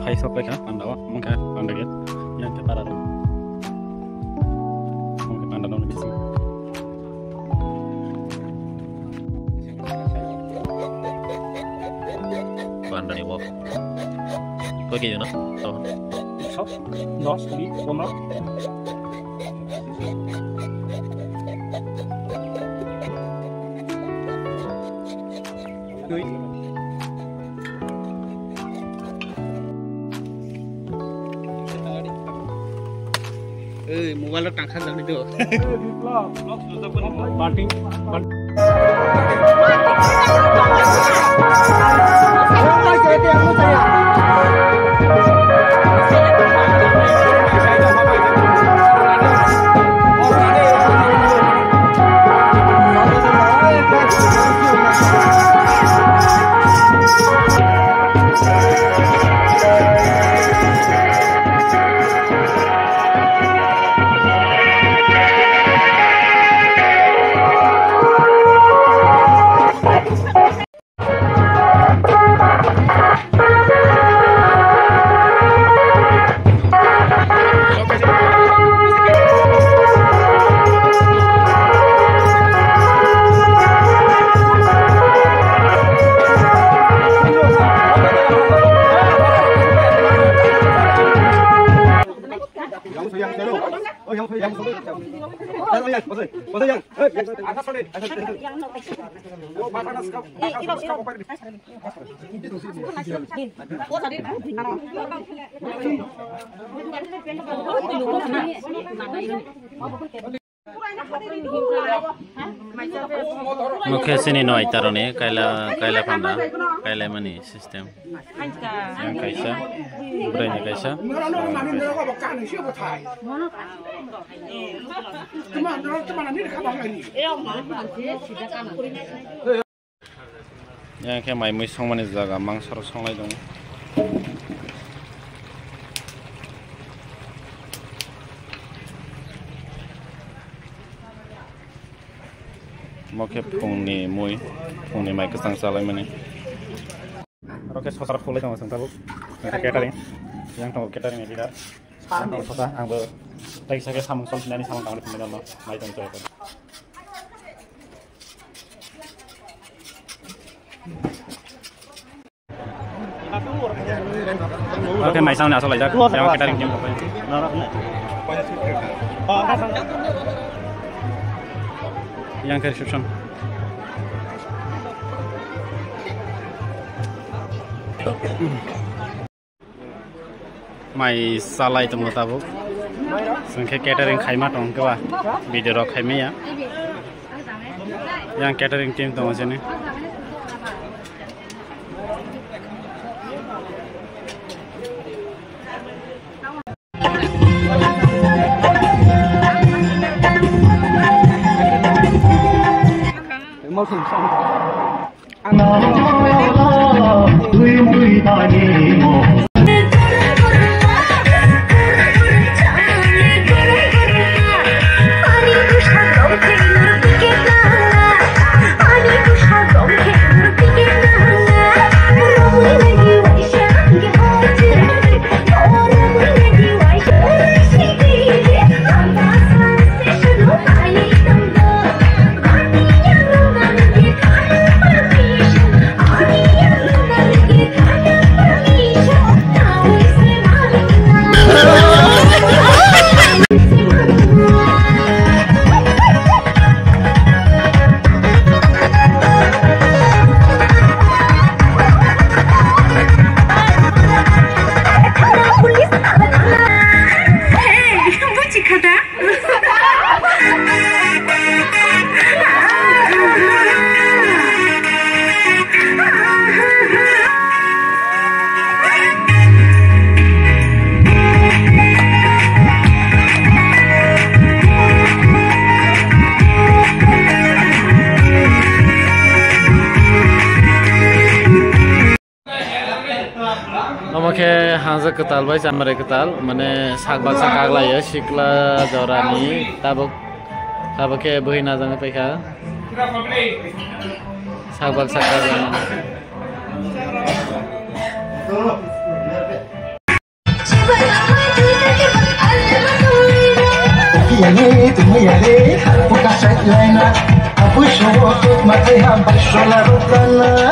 Hai sampai kan Pandawa mungkin Panda gitu yang ke barat mungkin Panda nol di sini Panda nih walk kok gitu no so nos di rumah mobile टांखा जाने दो Mungkin sini no itaro nih kaila Panda kaila mani sistem yang kaisa berani kaisa yang kayak mai mui song mani jaga mangsar song lai dong Moke pungni mai kesang salai mani. Roke sosar fulai tong sang tabu. Catering. Yang tong catering ini tidak. Yang tong sosar angbo. Lagi saya samung sol sinani samung tang pemilihan lo. Mai tong coy. Oke, mai sang ni asal aja. Yang catering jam apa? Yang ke reception mai salai temu tabuk sengke catering khaima tong kewa video ro khaime ya yang catering team tong sini mau thử xong सांजा केताल बाय चामरे केताल माने साग बासा कागलायो सिक्ला जरानी ताबके बहिना जांग पैखा साग बासा कागलायो Aku show up, mati habis sholat rukana.